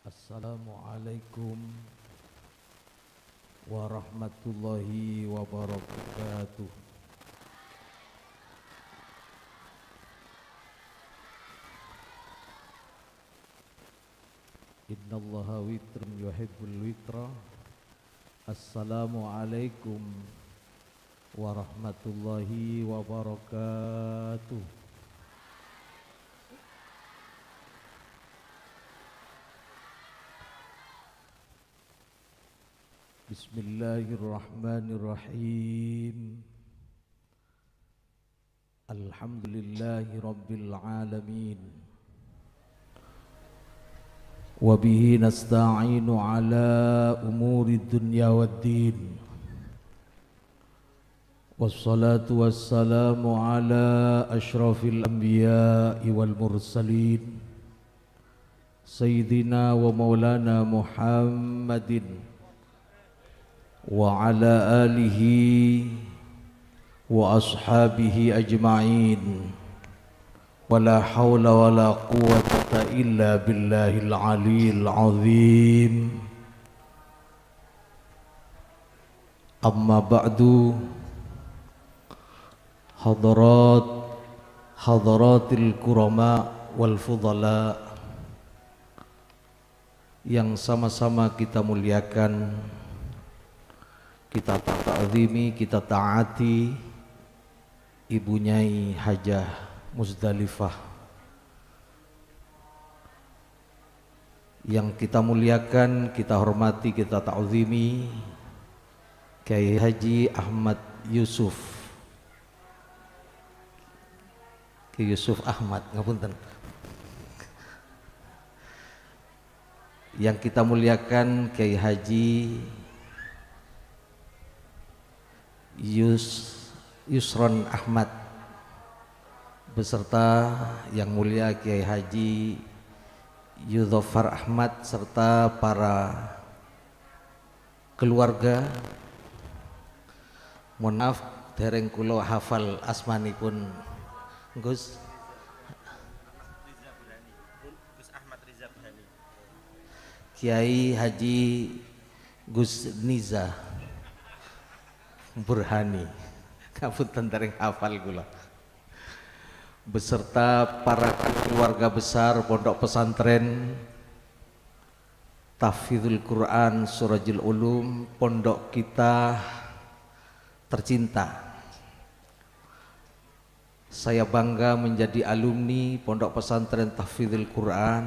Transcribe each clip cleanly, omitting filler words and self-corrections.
Assalamualaikum warahmatullahi wabarakatuh. Innallaha witrun yuhibbul witra. Assalamualaikum warahmatullahi wabarakatuh. Bismillahirrahmanirrahim. Alhamdulillahi rabbil alamin. Wa bihi nasta'inu ala umuri dunya waddin. Wassalatu wassalamu ala ashrafil anbiya'i wal mursalin Sayyidina wa maulana Muhammadin wa ala alihi wa ashabihi ajma'in. Wala hawla wala quwwata illa billahil aliyil azim. Amma ba'du, hadaratil kurama wal fudala yang sama-sama kita muliakan, kita ta'zimi, kita taati Ibu Nyai Hajah Muzdalifah, yang kita muliakan, kita hormati, kita ta'zimi Kiai Haji Ahmad Yusuf, Kiai Yusuf Ahmad, ngapunten. Yang kita muliakan Kiai Haji Yusron Ahmad beserta yang mulia Kiai Haji Yudhofar Ahmad serta para keluarga. Mohon maaf dereng kula hafal asmanipun Gus Kiai Haji Gus Niza Burhani, kapunten dereng hafal kula, beserta para keluarga besar Pondok Pesantren Tahfidzul Quran Surajul Ulum, pondok kita tercinta. Saya bangga menjadi alumni Pondok Pesantren Tahfidzul Quran,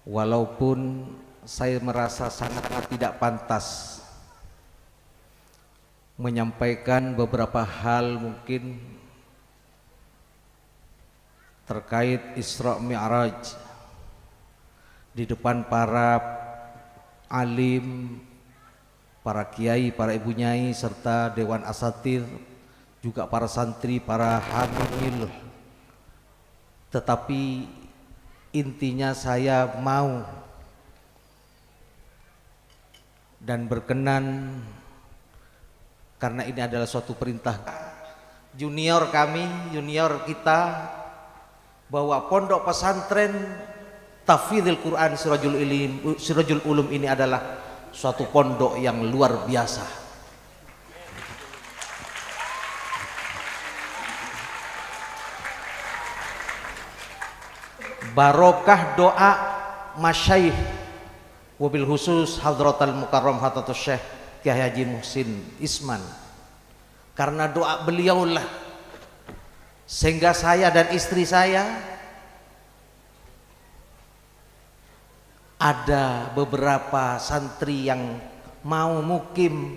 walaupun saya merasa sangat tidak pantas menyampaikan beberapa hal mungkin terkait Isra Mi'raj di depan para alim, para kiai, para ibu nyai serta dewan asatir, juga para santri, para hamil. Tetapi intinya saya mau dan berkenan karena ini adalah suatu perintah junior kami, junior kita, bahwa Pondok Pesantren Tahfidzul Quran Sirajul Ulum ini adalah suatu pondok yang luar biasa. Barokah doa masyayikh, wabil khusus Hadratal Mukarram Hadratus Syekh Kiai Haji Muhsin Isman, karena doa beliaulah sehingga saya dan istri saya ada beberapa santri yang mau mukim,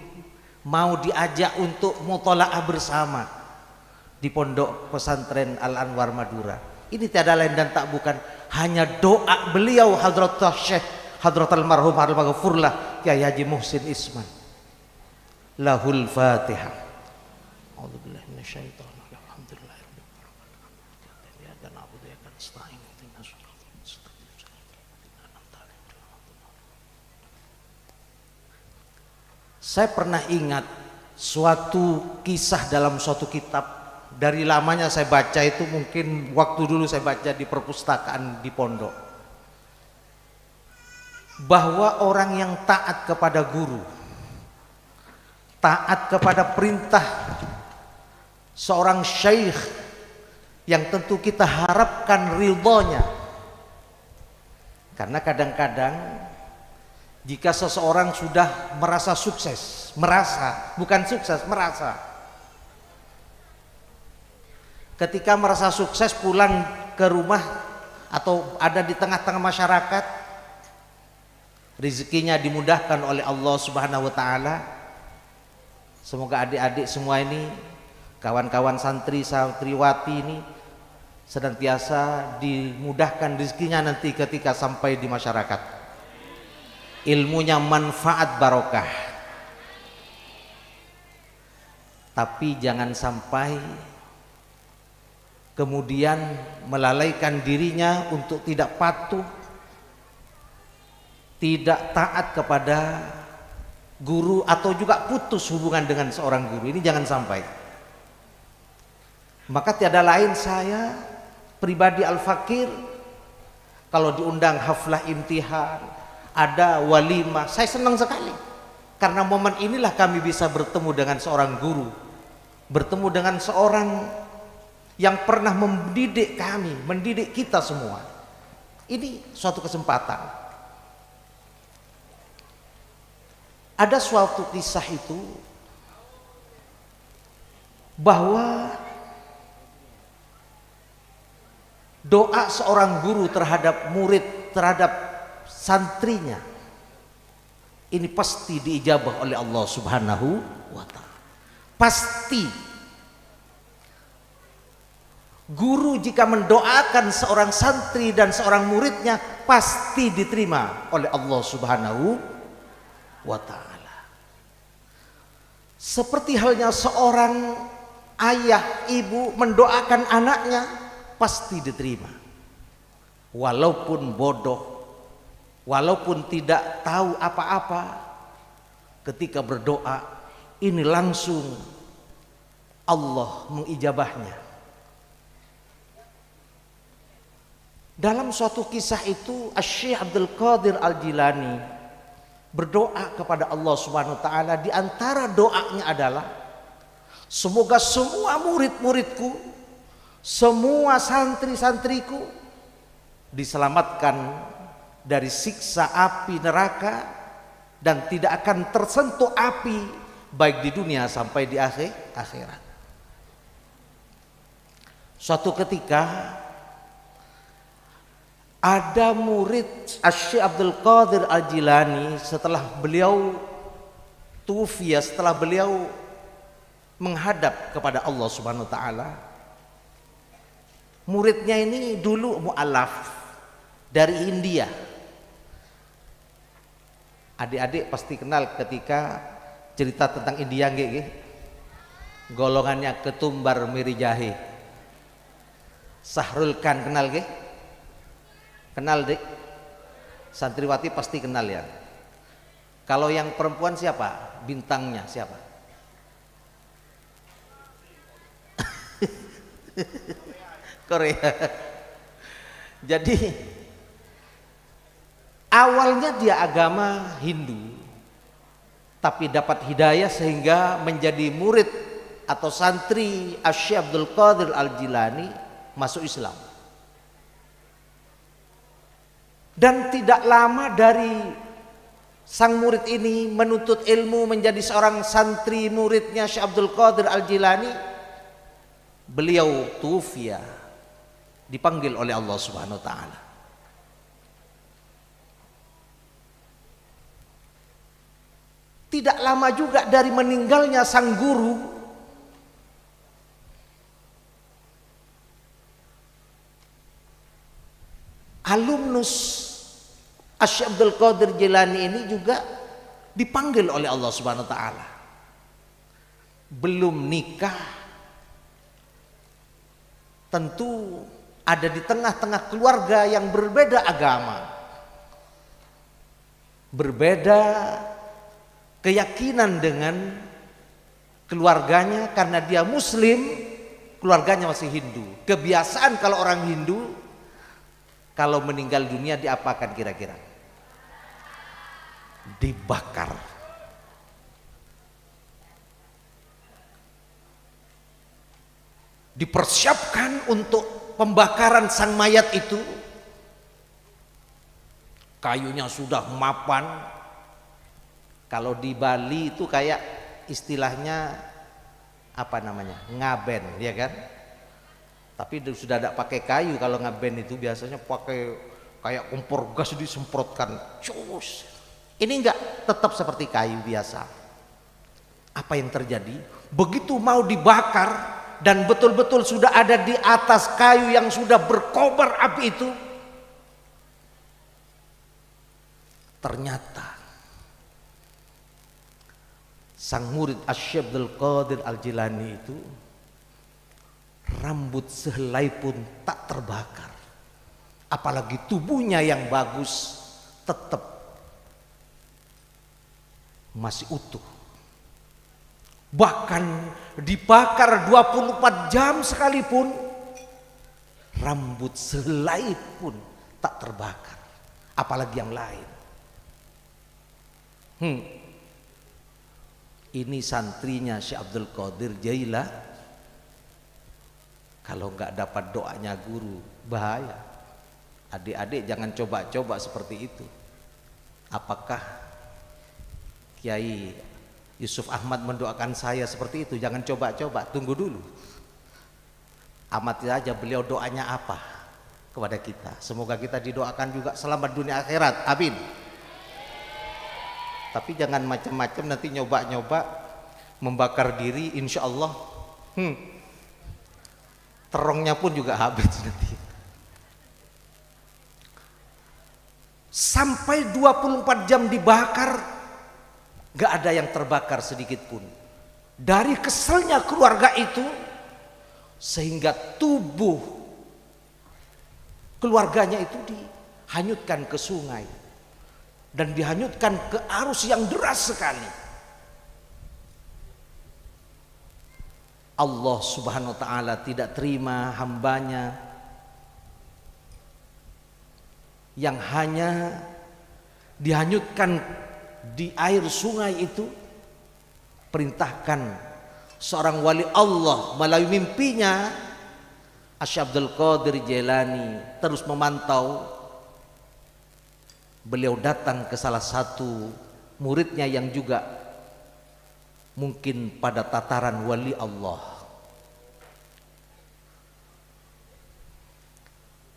mau diajak untuk mutolaah bersama di Pondok Pesantren Al Anwar Madura. Ini tiada lain dan tak bukan hanya doa beliau Hadratus Syekh Hadratal Marhum Al Maghfurlah Kiai Haji Muhsin Isman. Lahul Fatihah. A'udzubillahi minasyaitonir rajim. Alhamdulillahirabbil alamin. Ya dan na'budu wa nasta'in. Saya pernah ingat suatu kisah dalam suatu kitab, dari lamanya saya baca itu, mungkin waktu dulu saya baca di perpustakaan di pondok. bahwa orang yang taat kepada guru, taat kepada perintah seorang syekh yang tentu kita harapkan ridhonya. Karena kadang-kadang jika seseorang sudah merasa sukses, merasa, ketika merasa sukses pulang ke rumah atau ada di tengah-tengah masyarakat, rezekinya dimudahkan oleh Allah Subhanahu wa taala. Semoga adik-adik semua ini, kawan-kawan santri santriwati ini senantiasa dimudahkan rezekinya nanti ketika sampai di masyarakat. Ilmunya manfaat barokah. Tapi jangan sampai kemudian melalaikan dirinya untuk tidak patuh, tidak taat kepada guru, atau juga putus hubungan dengan seorang guru. Ini jangan sampai. Maka tiada lain saya pribadi Al-Fakir, kalau diundang haflah imtihan, ada walimah, saya senang sekali. Karena momen inilah kami bisa bertemu dengan seorang guru, bertemu dengan seorang yang pernah mendidik kami, mendidik kita semua. Ini suatu kesempatan. Ada suatu kisah itu bahwa doa seorang guru terhadap murid, terhadap santrinya, ini pasti diijabah oleh Allah Subhanahu wa ta'ala. Pasti. Guru jika mendoakan seorang santri dan seorang muridnya, pasti diterima oleh Allah Subhanahu wa ta'ala. Seperti halnya seorang ayah, ibu mendoakan anaknya, pasti diterima. Walaupun bodoh, walaupun tidak tahu apa-apa, ketika berdoa ini langsung Allah mengijabahnya. Dalam suatu kisah itu Syekh Abdul Qadir Al-Jilani berdoa kepada Allah Subhanahu wa taala. Di antara doanya adalah, semoga semua murid-muridku, semua santri-santriku diselamatkan dari siksa api neraka dan tidak akan tersentuh api baik di dunia sampai di akhirat. Suatu ketika ada murid Syekh Abdul Qadir Al-Jilani, setelah beliau tufiya, setelah beliau menghadap kepada Allah Subhanahu wa taala, muridnya ini dulu mu'alaf dari India. Adik-adik pasti kenal ketika cerita tentang India nggih, golongannya ketumbar miri jahe. Sahrul Khan kenal nggih? Kenal dik? Santriwati pasti kenal ya. Kalau yang perempuan siapa? Bintangnya siapa? Korea. Jadi awalnya dia agama Hindu, tapi dapat hidayah sehingga menjadi murid atau santri Syekh Abdul Qadir Al-Jilani, masuk Islam. Dan tidak lama dari sang murid ini menuntut ilmu menjadi seorang santri muridnya Syekh Abdul Qadir Al-Jilani, beliau tufiya, dipanggil oleh Allah Subhanahu wa taala. Tidak lama juga dari meninggalnya sang guru, alumnus Syekh Abdul Qadir Jilani ini juga dipanggil oleh Allah Subhanahu wa taala. Belum nikah, tentu ada di tengah-tengah keluarga yang berbeda agama, berbeda keyakinan dengan keluarganya. Karena dia muslim, keluarganya masih Hindu. Kebiasaan kalau orang Hindu, kalau meninggal dunia diapakan kira-kira? dibakar. Dipersiapkan untuk pembakaran sang mayat itu. Kayunya sudah mapan. Kalau di Bali itu kayak istilahnya apa namanya, ngaben, ya kan? Tapi sudah tidak pakai kayu. Kalau ngaben itu biasanya pakai kayak kompor gas disemprotkan, cus. Ini enggak, tetap seperti kayu biasa. Apa yang terjadi? Begitu mau dibakar dan betul-betul sudah ada di atas kayu yang sudah berkobar api itu, ternyata sang murid Asy-Syaikh Abdul Qadir Al-Jilani itu rambut sehelai pun tak terbakar, apalagi tubuhnya yang bagus tetap masih utuh. Bahkan dibakar 24 jam sekalipun rambut sehelai pun tak terbakar, apalagi yang lain. Ini santrinya Syekh Abdul Qadir Jailah. Kalau nggak dapat doanya guru, bahaya. Adik-adik jangan coba-coba seperti itu. Apakah Kiai Yusuf Ahmad mendoakan saya seperti itu? Jangan coba-coba, tunggu dulu. Amati saja beliau doanya apa kepada kita. Semoga kita didoakan juga selamat dunia akhirat, amin. Tapi jangan macam-macam nanti nyoba-nyoba membakar diri, insya Allah terongnya pun juga habis nanti. Sampai 24 jam dibakar, gak ada yang terbakar sedikit pun. Dari keselnya keluarga itu, sehingga tubuh keluarganya itu dihanyutkan ke sungai dan dihanyutkan ke arus yang deras sekali. Allah Subhanahu wa ta'ala tidak terima hambanya yang hanya dihanyutkan di air sungai itu. Perintahkan seorang wali Allah melalui mimpinya, Asy-Syaikh Abdul Qadir Jailani terus memantau. Beliau datang ke salah satu muridnya yang juga mungkin pada tataran wali Allah.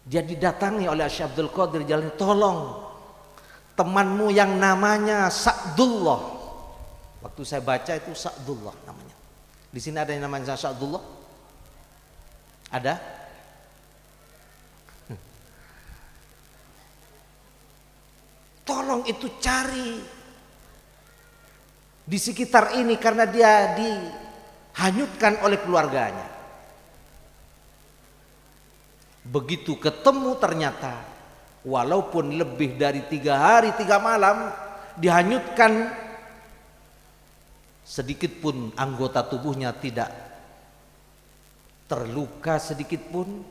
Dia didatangi oleh Asy-Syaikh Abdul Qadir Jailani, tolong temanmu yang namanya Sa'dullah. Waktu saya baca itu Sa'dullah namanya. Di sini ada yang namanya Sa'dullah? Ada? Tolong itu cari di sekitar ini karena dia dihanyutkan oleh keluarganya. Begitu ketemu ternyata walaupun lebih dari 3 hari 3 malam dihanyutkan, sedikit pun anggota tubuhnya tidak terluka sedikit pun,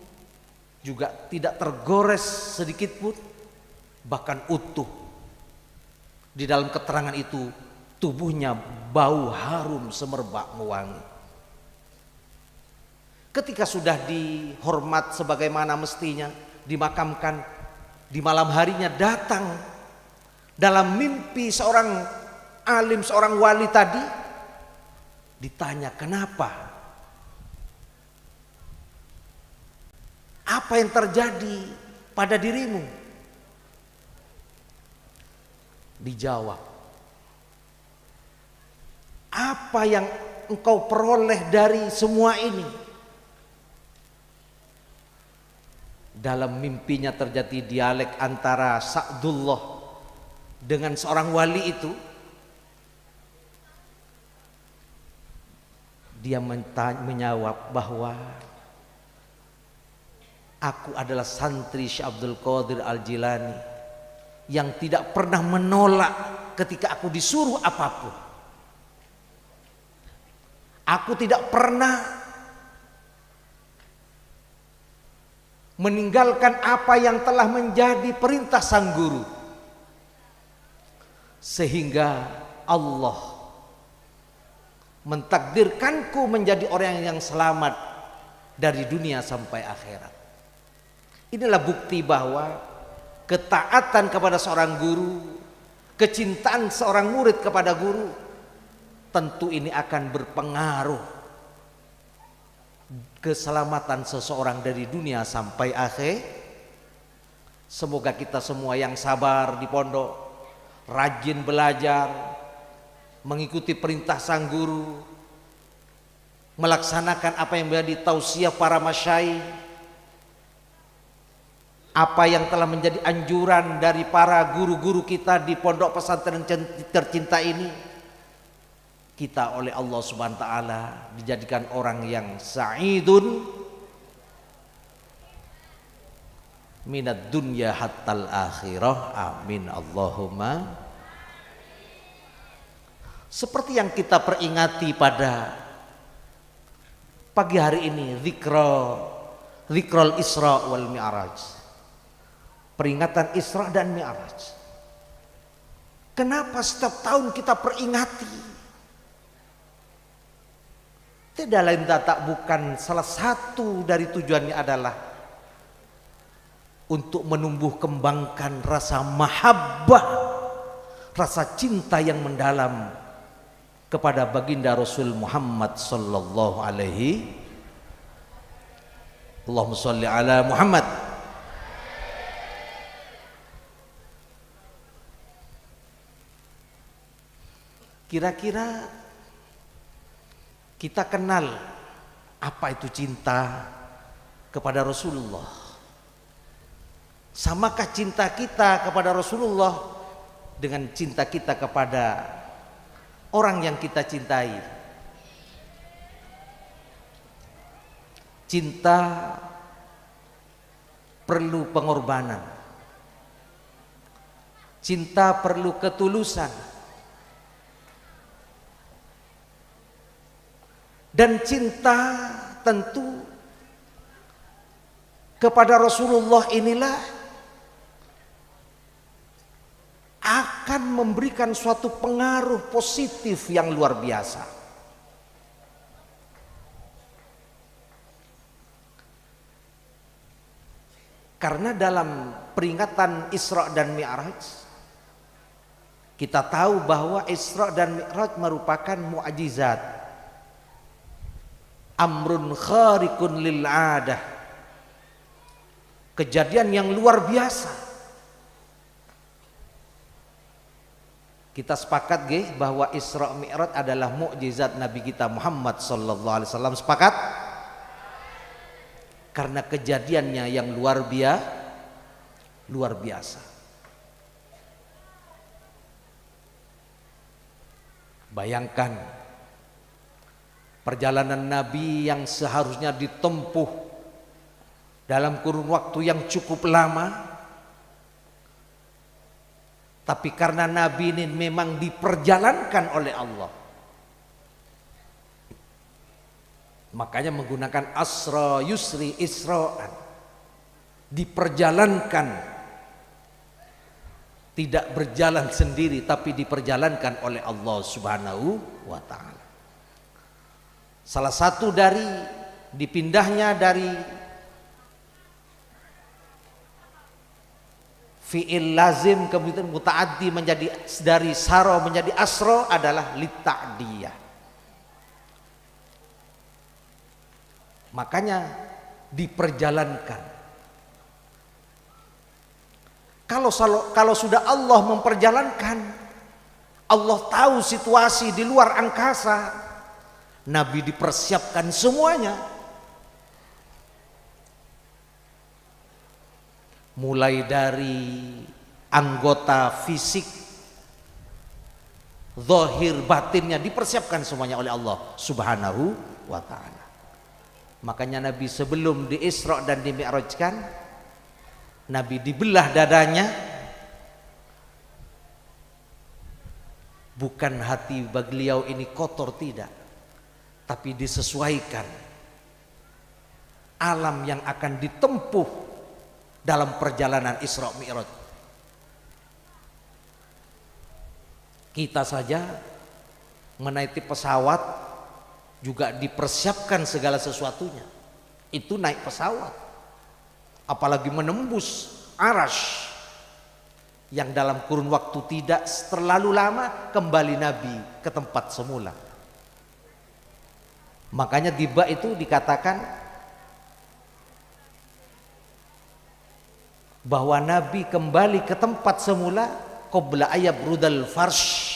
juga tidak tergores sedikit pun, bahkan utuh. Di dalam keterangan itu tubuhnya bau harum semerbak mewangi. Ketika sudah dihormat sebagaimana mestinya, dimakamkan, di malam harinya datang dalam mimpi seorang alim, seorang wali tadi. Ditanya, kenapa? Apa yang terjadi pada dirimu? Dijawab, apa yang engkau peroleh dari semua ini? Dalam mimpinya terjadi dialek antara Sa'dullah dengan seorang wali itu. Dia menjawab bahwa aku adalah santri Syekh Abdul Qadir Al-Jilani yang tidak pernah menolak ketika aku disuruh apapun. Aku tidak pernah meninggalkan apa yang telah menjadi perintah sang guru. sehingga Allah mentakdirkanku menjadi orang yang selamat dari dunia sampai akhirat. Inilah bukti bahwa ketaatan kepada seorang guru, kecintaan seorang murid kepada guru, tentu ini akan berpengaruh keselamatan seseorang dari dunia sampai akhir. Semoga kita semua yang sabar di pondok, rajin belajar, mengikuti perintah sang guru, melaksanakan apa yang menjadi tausiah para masyayikh, apa yang telah menjadi anjuran dari para guru-guru kita di pondok pesantren tercinta ini. Kita oleh Allah Subhanahu wa taala dijadikan orang yang sa'idun minad dunya hattal akhirah. Amin Allahumma. Seperti yang kita peringati pada pagi hari ini, zikrul Isra wal Mi'raj, peringatan Isra dan Mi'raj. Kenapa setiap tahun kita peringati? Tidak lain tak bukan salah satu dari tujuannya adalah untuk menumbuh kembangkan rasa mahabbah, rasa cinta yang mendalam kepada baginda Rasul Muhammad sallallahu alaihi. Allahumma sholli ala Muhammad. Kira-kira kita kenal apa itu cinta kepada Rasulullah? Samakah cinta kita kepada Rasulullah dengan cinta kita kepada orang yang kita cintai? Cinta perlu pengorbanan, cinta perlu ketulusan, dan cinta tentu kepada Rasulullah inilah akan memberikan suatu pengaruh positif yang luar biasa. Karena dalam peringatan Isra dan Mi'raj, kita tahu bahwa Isra dan Mi'raj merupakan mukjizat, amrun khariqun lil adah, kejadian yang luar biasa. Kita sepakat bahwa Isra Mi'raj adalah mukjizat Nabi kita Muhammad sallallahu alaihi wasallam. Sepakat? Karena kejadiannya yang luar biasa. Bayangkan perjalanan Nabi yang seharusnya ditempuh dalam kurun waktu yang cukup lama, tapi karena Nabi ini memang diperjalankan oleh Allah, makanya menggunakan asra yusri isra'an, diperjalankan, tidak berjalan sendiri tapi diperjalankan oleh Allah Subhanahu wa ta'ala. Salah satu dari dipindahnya dari fi'il lazim kemudian muta'addi menjadi dari saro menjadi asro adalah lita'diyah. Makanya diperjalankan. Kalau sudah Allah memperjalankan, Allah tahu situasi di luar angkasa, Nabi dipersiapkan semuanya, mulai dari anggota fisik, zahir, batinnya dipersiapkan semuanya oleh Allah Subhanahu wa ta'ala. Makanya Nabi sebelum di Isra dan di Mi'rajkan, Nabi dibelah dadanya, bukan hati beliau ini kotor, tidak, tapi disesuaikan alam yang akan ditempuh dalam perjalanan Isra Mi'raj. Kita saja menaiki pesawat juga dipersiapkan segala sesuatunya. Itu naik pesawat, apalagi menembus arasy yang dalam kurun waktu tidak terlalu lama kembali Nabi ke tempat semula. Makanya di bab itu dikatakan bahwa Nabi kembali ke tempat semula qabla ayabrudal farsh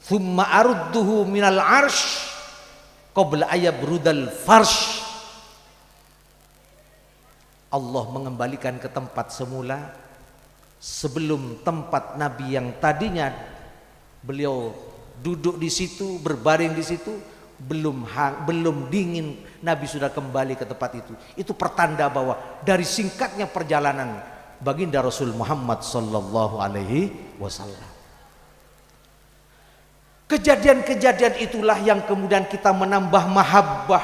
thumma arudduhu minal arsh qabla ayabrudal farsh. Allah mengembalikan ke tempat semula sebelum tempat Nabi yang tadinya beliau duduk di situ, berbaring di situ, belum dingin, Nabi sudah kembali ke tempat itu. Itu pertanda bahwa dari singkatnya perjalanan baginda Rasul Muhammad sallallahu alaihi wasallam. Kejadian-kejadian itulah yang kemudian kita menambah mahabbah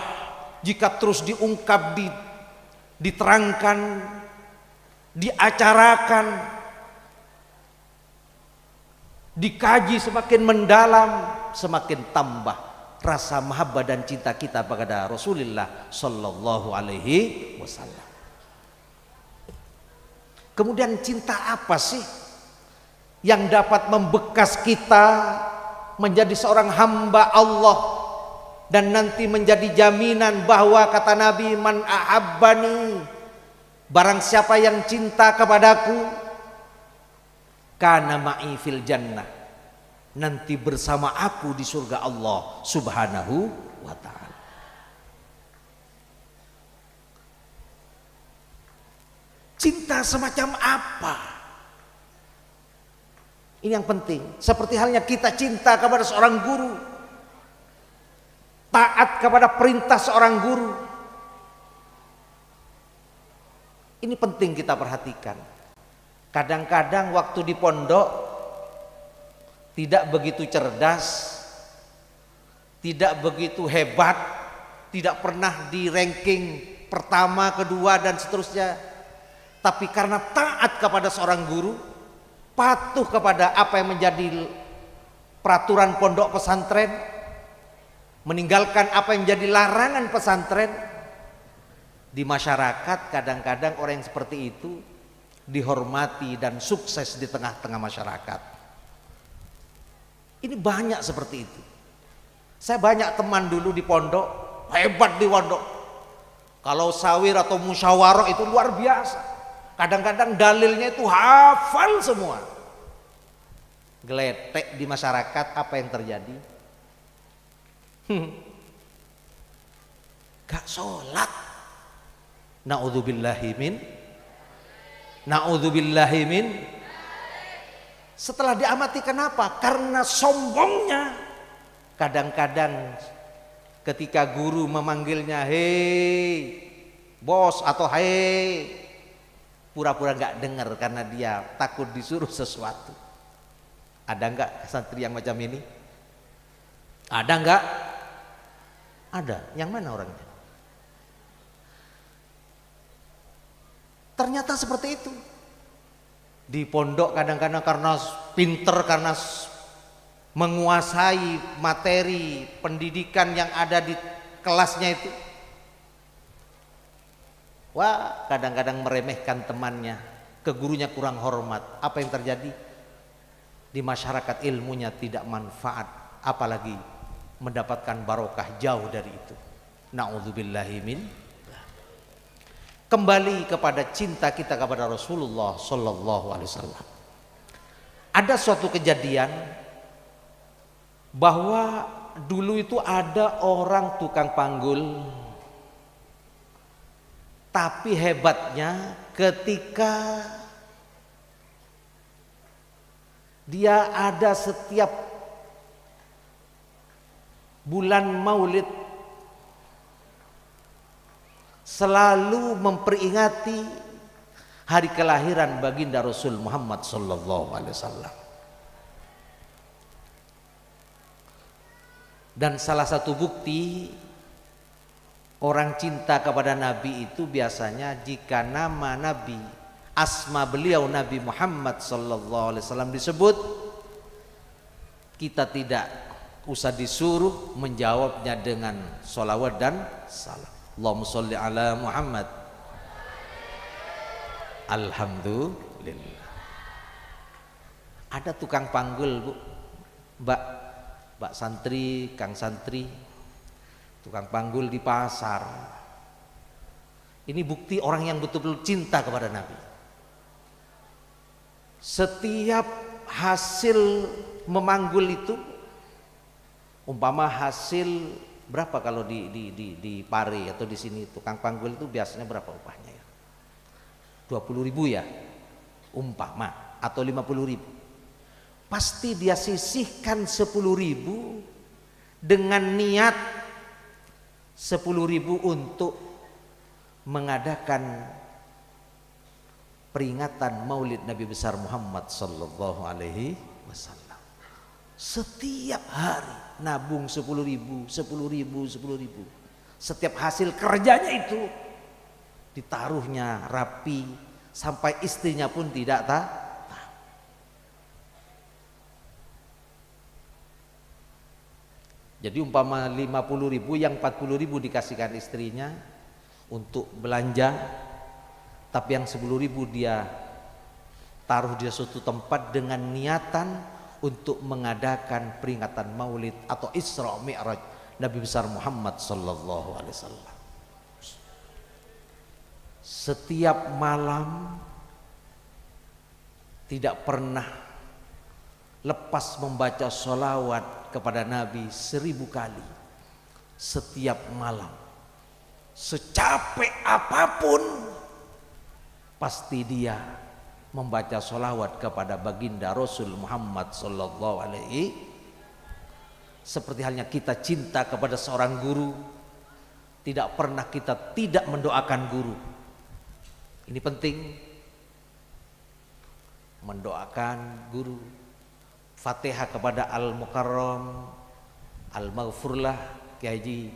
jika terus diungkap, diterangkan, diacarakan, dikaji semakin mendalam, semakin tambah rasa mahabbah dan cinta kita kepada Rasulullah sallallahu alaihi wasallam. Kemudian cinta apa sih yang dapat membekas kita menjadi seorang hamba Allah dan nanti menjadi jaminan bahwa kata Nabi, man ahabbani, barang siapa yang cinta kepadaku, kana ma'i fil jannah, nanti bersama aku di surga Allah subhanahu wa ta'ala. Cinta semacam apa? Ini yang penting. Seperti halnya kita cinta kepada seorang guru, taat kepada perintah seorang guru. Ini penting kita perhatikan. Kadang-kadang waktu di pondok tidak begitu cerdas, tidak begitu hebat, tidak pernah di ranking pertama, kedua dan seterusnya. Tapi karena taat kepada seorang guru, patuh kepada apa yang menjadi peraturan pondok pesantren, meninggalkan apa yang menjadi larangan pesantren, di masyarakat kadang-kadang orang yang seperti itu dihormati dan sukses di tengah-tengah masyarakat. Ini banyak seperti itu. Saya banyak teman dulu di pondok, hebat di pondok. Kalau sawir atau musyawarah itu luar biasa. Kadang-kadang dalilnya itu hafal semua. Geletek di masyarakat, apa yang terjadi? Gak sholat. Na'udzubillahi min. Setelah diamati, kenapa? Karena sombongnya. Kadang-kadang ketika guru memanggilnya, hei bos atau hei, pura-pura gak dengar karena dia takut disuruh sesuatu. Ada enggak santri yang macam ini? Ada enggak? Ada. Yang mana orangnya? Ternyata seperti itu. Di pondok kadang-kadang karena pinter, karena menguasai materi pendidikan yang ada di kelasnya itu, wah, kadang-kadang meremehkan temannya, ke gurunya kurang hormat. Apa yang terjadi? Di masyarakat ilmunya tidak manfaat, apalagi mendapatkan barokah, jauh dari itu. Na'udzubillahi min. Kembali kepada cinta kita kepada Rasulullah sallallahu alaihi wasallam. Ada suatu kejadian bahwa dulu itu ada orang tukang panggul, tapi hebatnya ketika dia ada setiap bulan Maulid selalu memperingati hari kelahiran baginda Rasul Muhammad sallallahu alaihi wasallam. Dan salah satu bukti orang cinta kepada Nabi itu biasanya jika nama Nabi asma beliau Nabi Muhammad sallallahu alaihi wasallam disebut, kita tidak usah disuruh menjawabnya dengan sholawat dan salam. Allahumma sholli ala Muhammad. Alhamdulillah. Ada tukang panggul, Bu, Mbak santri, Kang santri, tukang panggul di pasar. Ini bukti orang yang betul-betul cinta kepada Nabi. Setiap hasil memanggul itu, umpama hasil berapa kalau di Pare atau di sini tukang panggul itu biasanya berapa upahnya ya? 20.000 ya, umpama, atau 50.000. Pasti dia sisihkan 10.000 dengan niat 10.000 untuk mengadakan peringatan Maulid Nabi besar Muhammad sallallahu alaihi wasallam. Setiap hari nabung 10.000, 10.000, 10.000. Setiap hasil kerjanya itu ditaruhnya rapi sampai istrinya pun tidak tahu. Jadi umpama 50.000, yang 40.000 dikasihkan istrinya untuk belanja, tapi yang 10.000 dia taruh di suatu tempat dengan niatan untuk mengadakan peringatan Maulid atau Isra Mi'raj Nabi besar Muhammad sallallahu alaihi wasallam. Setiap malam tidak pernah lepas membaca sholawat kepada Nabi 1000 kali setiap malam. Secapek apapun pasti dia membaca sholawat kepada baginda Rasul Muhammad sallallahu alaihi. Seperti halnya kita cinta kepada seorang guru, tidak pernah kita tidak mendoakan guru. Ini penting, mendoakan guru. Fatihah kepada Al-Mukarram, Al-Maghfurlah Kiai Haji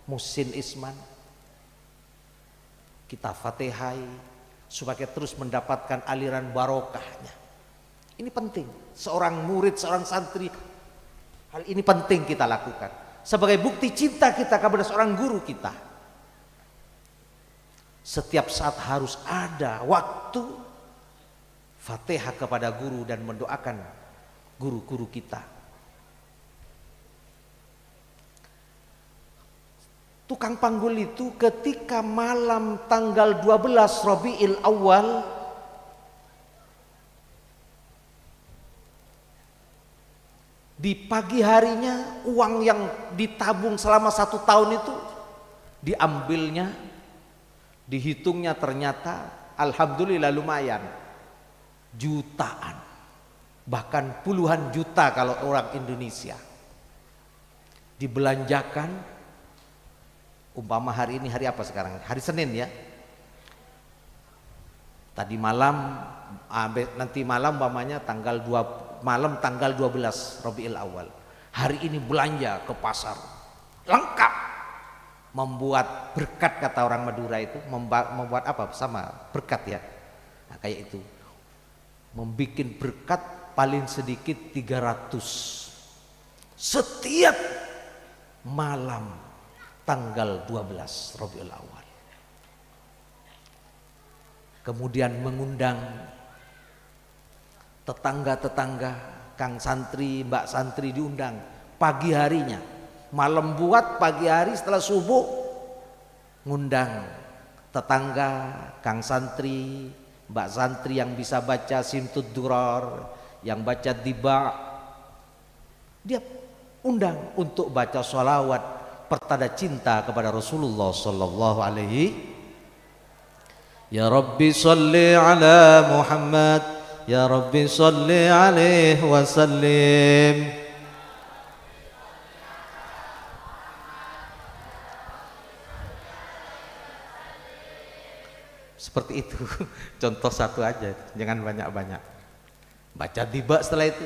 Muhsin Isman, kita fatihai supaya terus mendapatkan aliran barokahnya. Ini penting, seorang murid, seorang santri, hal ini penting kita lakukan sebagai bukti cinta kita kepada seorang guru kita. Setiap saat harus ada waktu fatihah kepada guru dan mendoakan guru-guru kita. Tukang panggul itu ketika malam tanggal 12 Rabiul Awal di pagi harinya, uang yang ditabung selama 1 tahun itu diambilnya, dihitungnya, ternyata alhamdulillah lumayan, jutaan, bahkan puluhan juta kalau orang Indonesia. Dibelanjakan, umpama hari ini hari apa sekarang? Hari Senin ya. Tadi malam, nanti malam umpamanya malam tanggal 12 Rabiul Awal. Hari ini belanja ke pasar lengkap, membuat berkat, kata orang Madura itu, membuat apa sama berkat ya. Nah, kayak itu, membikin berkat paling sedikit 300 setiap malam tanggal 12 Rabiul Awal. Kemudian mengundang tetangga-tetangga, Kang santri, Mbak santri diundang pagi harinya, malam buat pagi hari setelah subuh ngundang tetangga, Kang santri, Mbak santri yang bisa baca Simtud Durar, yang baca Diba, dia undang untuk baca sholawat pertanda cinta kepada Rasulullah sallallahu alaihi. Ya Rabbi salli ala Muhammad, ya Rabbi salli alaihi wasallim. Seperti itu, contoh satu aja, jangan banyak-banyak. Baca Diba setelah itu.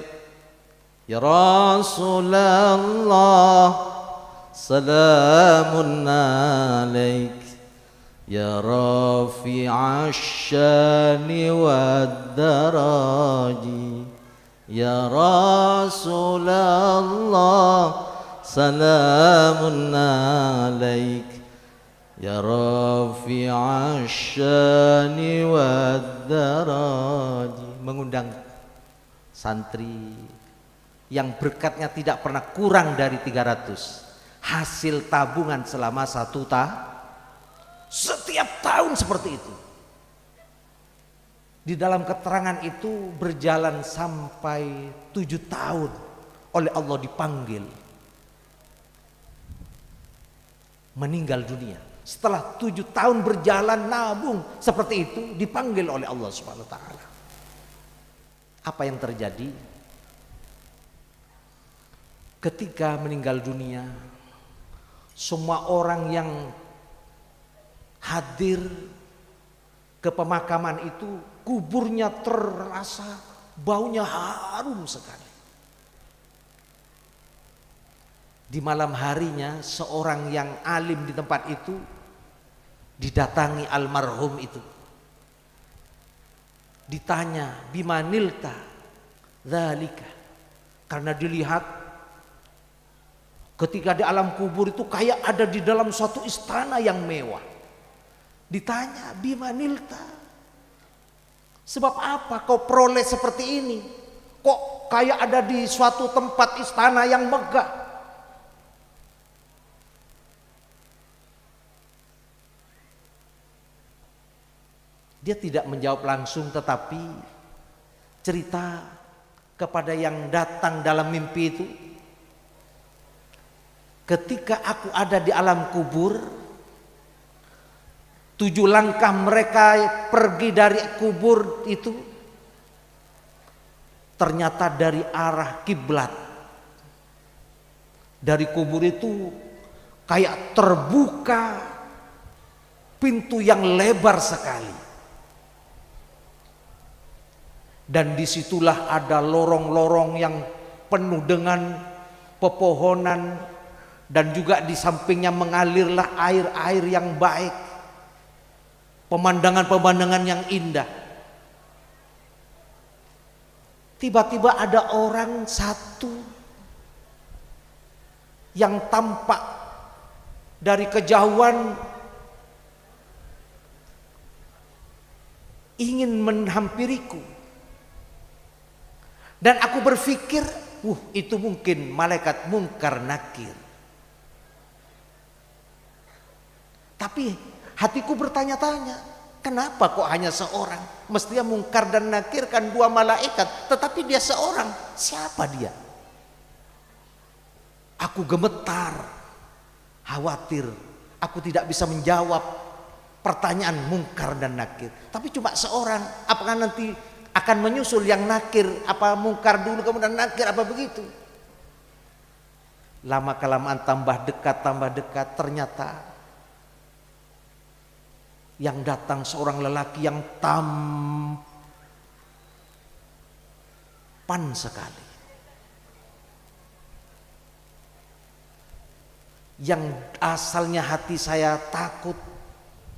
Ya Rasulullah salamun alaik, Ya rafi'ash syani wad daraji, ya Rasulullah salamun alaik, ya rafi'ash syani wad daraji. Mengundang santri yang berkatnya tidak pernah kurang dari 300, hasil tabungan selama setiap tahun seperti itu. Di dalam keterangan itu berjalan sampai 7 tahun oleh Allah dipanggil, meninggal dunia. Setelah 7 tahun berjalan nabung seperti itu, dipanggil oleh Allah Subhanahu wa taala. Apa yang terjadi? Ketika meninggal dunia, semua orang yang hadir ke pemakaman itu, kuburnya terasa baunya harum sekali. Di malam harinya, seorang yang alim di tempat itu didatangi almarhum itu. Ditanya, bimanilta dzalika, karena dilihat ketika di alam kubur itu kayak ada di dalam suatu istana yang mewah. Ditanya, bimanilta, sebab apa kau peroleh seperti ini? Kok kayak ada di suatu tempat istana yang megah? Dia tidak menjawab langsung, tetapi cerita kepada yang datang dalam mimpi itu, ketika aku ada di alam kubur, 7 langkah mereka pergi dari kubur itu, ternyata dari arah kiblat. Dari kubur itu kayak terbuka pintu yang lebar sekali. Dan disitulah ada lorong-lorong yang penuh dengan pepohonan, dan juga di sampingnya mengalirlah air-air yang baik, pemandangan-pemandangan yang indah. Tiba-tiba ada orang satu yang tampak dari kejauhan ingin menghampiriku. Dan aku berpikir, itu mungkin malaikat Munkar Nakir. Tapi hatiku bertanya-tanya, kenapa kok hanya seorang? Mestinya Munkar dan Nakir kan 2 malaikat, tetapi dia seorang. Siapa dia? Aku gemetar, khawatir. Aku tidak bisa menjawab pertanyaan Munkar dan Nakir. Tapi cuma seorang. Apakah nanti akan menyusul yang Nakir? Apa Munkar dulu kemudian Nakir, apa begitu? Lama kelamaan tambah dekat, ternyata yang datang seorang lelaki yang tampan sekali, yang asalnya hati saya takut,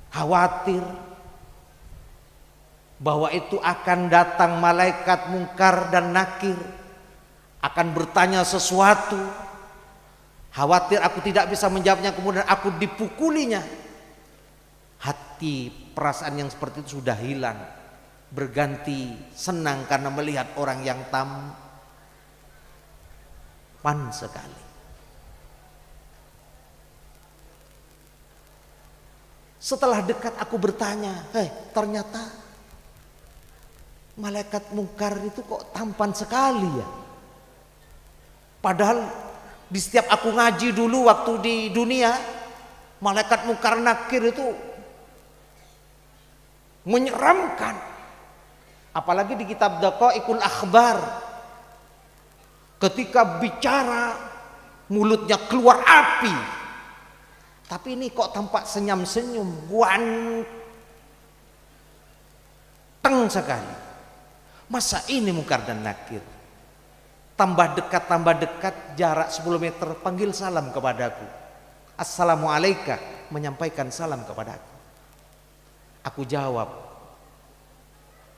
khawatir bahwa itu akan datang malaikat Munkar dan Nakir, akan bertanya sesuatu, khawatir aku tidak bisa menjawabnya, kemudian aku dipukulinya. Hati perasaan yang seperti itu sudah hilang, berganti senang karena melihat orang yang tampan sekali. Setelah dekat aku bertanya, ternyata malaikat Munkar itu kok tampan sekali ya. Padahal di setiap aku ngaji dulu waktu di dunia, malaikat Munkar Nakir itu menyeramkan. Apalagi di kitab Daqaiqul Akhbar, ketika bicara mulutnya keluar api, tapi ini kok tampak senyum-senyum, ganteng sekali. Masa ini Munkar dan Nakir? Tambah dekat, jarak 10 meter, panggil salam kepadaku. Assalamualaikum, menyampaikan salam kepadaku. Aku jawab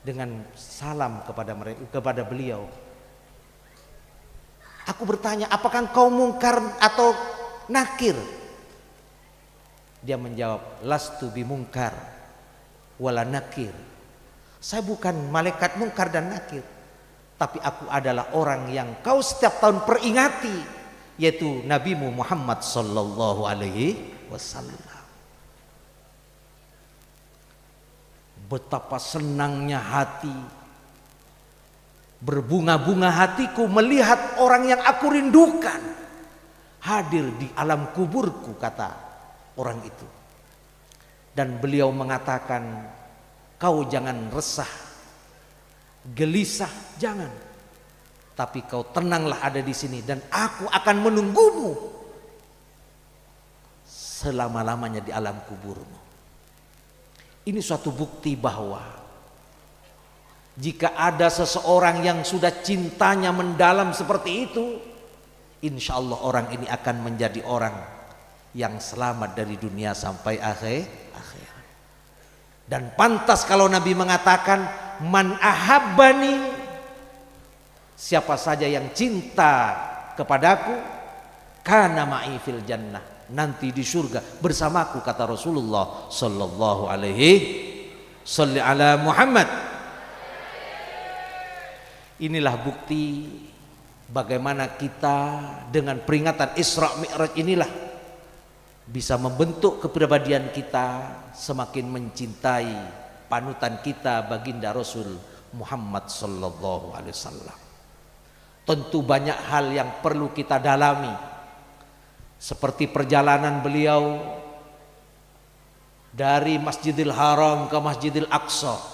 dengan salam kepada beliau. Aku bertanya, apakah engkau mungkar atau nakir? Dia menjawab, lastu bimungkar wala nakir. Saya bukan malaikat mungkar dan nakir, tapi aku adalah orang yang kau setiap tahun peringati, yaitu Nabimu Muhammad sallallahu alaihi wasallam. Betapa senangnya hati, berbunga-bunga hatiku melihat orang yang aku rindukan hadir di alam kuburku, kata orang itu. Dan beliau mengatakan, kau jangan resah, gelisah, jangan. Tapi kau tenanglah ada di sini dan aku akan menunggumu selama-lamanya di alam kuburmu. Ini suatu bukti bahwa jika ada seseorang yang sudah cintanya mendalam seperti itu, insya Allah orang ini akan menjadi orang yang selamat dari dunia sampai akhir. Dan pantas kalau Nabi mengatakan, man ahabbani, siapa saja yang cinta kepadaku, kana ma'i fil jannah, nanti di surga bersamaku, kata Rasulullah sallallahu alaihi salli ala Muhammad. Inilah bukti bagaimana kita dengan peringatan Isra Mi'raj inilah bisa membentuk kepribadian kita semakin mencintai panutan kita baginda Rasul Muhammad sallallahu alaihi wasallam. Tentu banyak hal yang perlu kita dalami, seperti perjalanan beliau dari Masjidil Haram ke Masjidil Aqsa.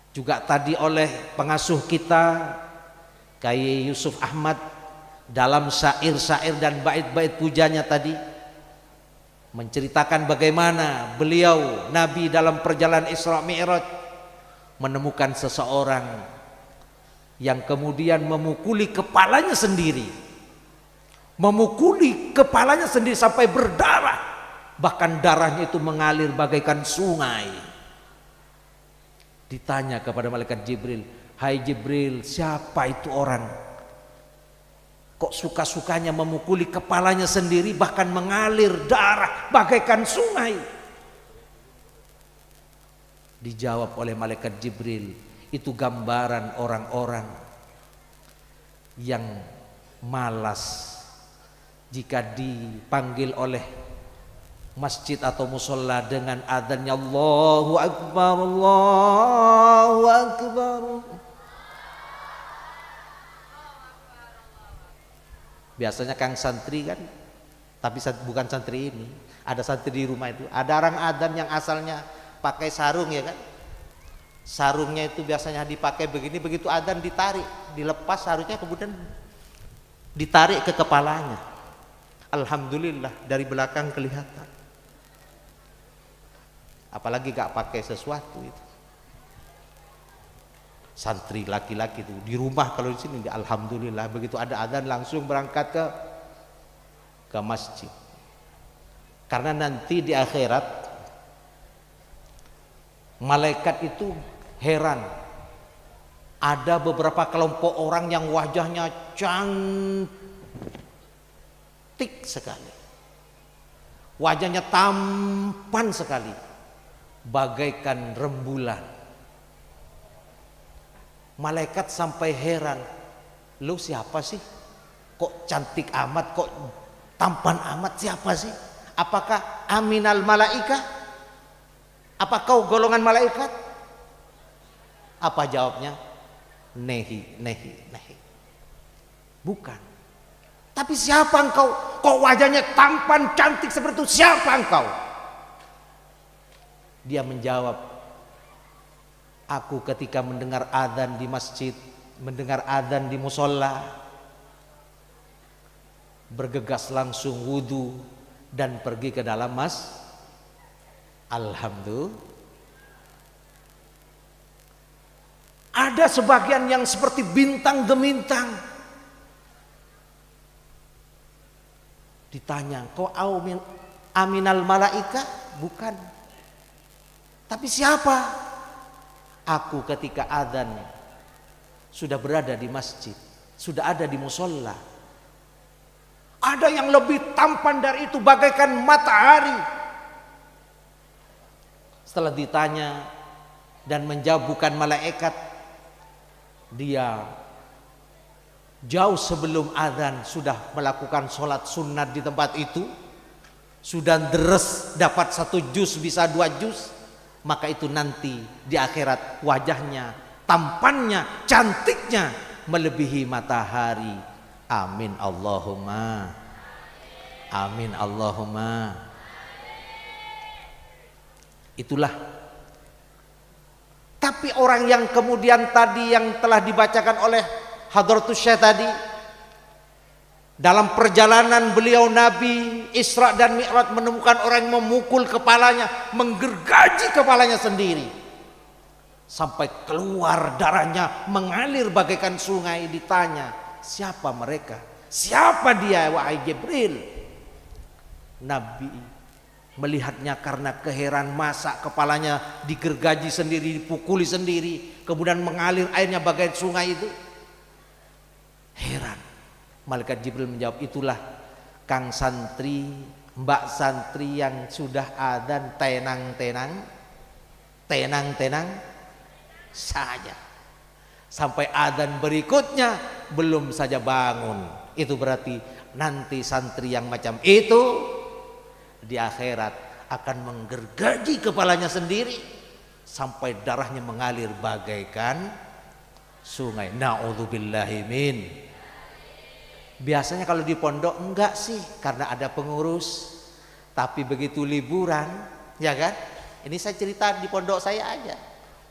Juga tadi oleh pengasuh kita Kiai Yusuf Ahmad dalam syair-syair dan bait-bait pujanya tadi menceritakan bagaimana beliau Nabi dalam perjalanan Isra Mi'raj menemukan seseorang yang kemudian memukuli kepalanya sendiri, sampai berdarah, bahkan darahnya itu mengalir bagaikan sungai. Ditanya kepada malaikat Jibril, hai Jibril, siapa itu orang? Kok suka-sukanya memukuli kepalanya sendiri bahkan mengalir darah bagaikan sungai? Dijawab oleh malaikat Jibril, itu gambaran orang-orang yang malas jika dipanggil oleh masjid atau musola dengan adzannya Allahu Akbar, Allahu Akbar. Biasanya Kang santri kan, tapi bukan santri ini. Ada santri di rumah itu, ada orang adzan yang asalnya pakai sarung ya kan. Sarungnya itu biasanya dipakai begini, begitu adzan ditarik, dilepas sarungnya kemudian ditarik ke kepalanya. Alhamdulillah dari belakang kelihatan. Apalagi gak pakai sesuatu itu. Santri laki-laki itu di rumah, kalau di sini alhamdulillah begitu ada adzan langsung berangkat ke masjid. Karena nanti di akhirat malaikat itu heran. Ada beberapa kelompok orang yang wajahnya cantik sekali. Wajahnya tampan sekali, bagaikan rembulan. Malaikat sampai heran, lu siapa sih? Kok cantik amat, kok tampan amat, siapa sih? Apakah aminal malaika? Apa kau golongan malaikat? Apa jawabnya? Nehi. Bukan. Tapi siapa engkau? Kok wajahnya tampan cantik seperti itu? Siapa engkau? Dia menjawab, aku ketika mendengar adzan di masjid, mendengar adzan di musola, bergegas langsung wudu dan pergi ke dalam Alhamdulillah. Ada sebagian yang seperti bintang gemintang. Ditanya, kau aminal malaika? Bukan. Tapi siapa? Aku ketika adzan sudah berada di masjid, sudah ada di musola. Ada yang lebih tampan dari itu bagaikan matahari. Setelah ditanya dan menjawab bukan malaikat, dia jauh sebelum adzan sudah melakukan sholat sunat di tempat itu, sudah deres dapat 1 juz bisa 2 juz, maka itu nanti di akhirat wajahnya, tampannya, cantiknya melebihi matahari. Amin Allahumma, amin Allahumma. Itulah. Tapi orang yang kemudian tadi yang telah dibacakan oleh Hadratus Syekh tadi, dalam perjalanan beliau Nabi Isra dan Mi'raj menemukan orang yang memukul kepalanya, menggergaji kepalanya sendiri sampai keluar darahnya mengalir bagaikan sungai. Ditanya, siapa mereka? Siapa dia wahai Jibril? Nabi melihatnya karena keheran, masa kepalanya digergaji sendiri, dipukuli sendiri, kemudian mengalir airnya bagaikan sungai itu. Heran. Malaikat Jibril menjawab, itulah Kang santri, Mbak santri yang sudah adzan tenang-tenang, tenang-tenang saja. Sampai adzan berikutnya belum saja bangun. Itu berarti nanti santri yang macam itu di akhirat akan menggergaji kepalanya sendiri sampai darahnya mengalir bagaikan sungai. Na'udzubillahi min. Biasanya kalau di pondok enggak sih, karena ada pengurus. Tapi begitu liburan, ya kan? Ini saya cerita di pondok saya aja.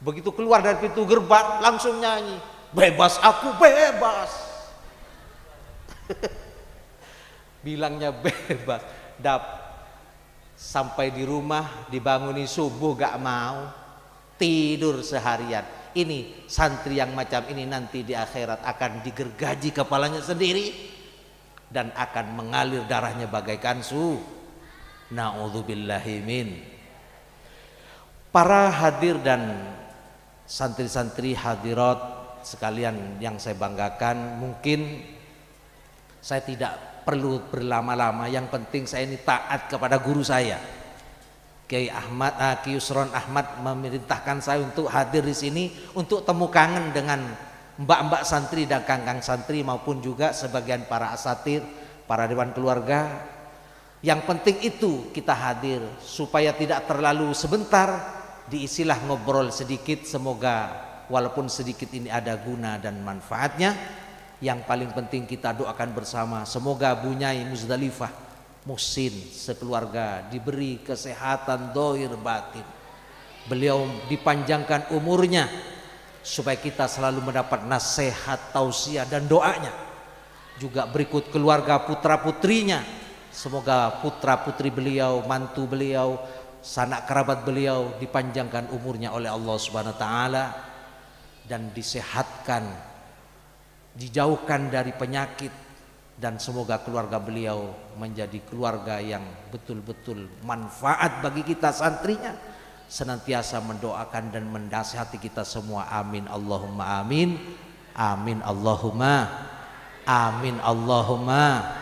Begitu keluar dari pintu gerbang langsung nyanyi, bebas aku bebas. Bilangnya bebas. Sampai di rumah dibanguni subuh gak mau, tidur seharian. Ini santri yang macam ini nanti di akhirat akan digergaji kepalanya sendiri dan akan mengalir darahnya bagaikan su. Na'udzubillahi min. Para hadir dan santri-santri hadirat sekalian yang saya banggakan, mungkin saya tidak perlu berlama-lama, yang penting saya ini taat kepada guru saya. Kiai Yusron Ahmad memerintahkan saya untuk hadir di sini untuk temu kangen dengan mbak-mbak santri dan kang-kang santri maupun juga sebagian para asatir, para dewan keluarga. Yang penting itu kita hadir supaya tidak terlalu sebentar, diisilah ngobrol sedikit, semoga walaupun sedikit ini ada guna dan manfaatnya. Yang paling penting kita doakan bersama, semoga Bunyai Muzdalifah Muhsin sekeluarga diberi kesehatan dohir batin, beliau dipanjangkan umurnya supaya kita selalu mendapat nasihat, tausiah dan doanya. Juga berikut keluarga putra putrinya, semoga putra putri beliau, mantu beliau, sanak kerabat beliau dipanjangkan umurnya oleh Allah Subhanahu wa taala dan disehatkan, dijauhkan dari penyakit, dan semoga keluarga beliau menjadi keluarga yang betul-betul manfaat bagi kita santrinya, senantiasa mendoakan dan mendasihati kita semua. Amin Allahumma amin. Amin Allahumma amin Allahumma.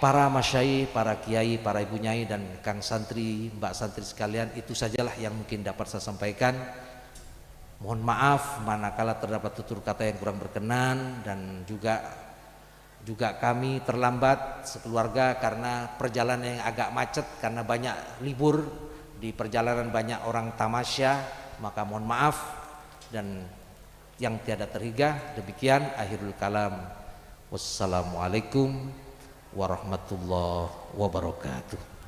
Para masyayikh, para kiai, para ibu nyai dan kang santri, mbak santri sekalian, itu sajalah yang mungkin dapat saya sampaikan. Mohon maaf manakala terdapat tutur kata yang kurang berkenan, dan juga kami terlambat sekeluarga karena perjalanan yang agak macet karena banyak libur di perjalanan, banyak orang tamasya, maka mohon maaf dan yang tiada terhingga. Demikian akhirul kalam. Wassalamualaikum warahmatullahi wabarakatuh.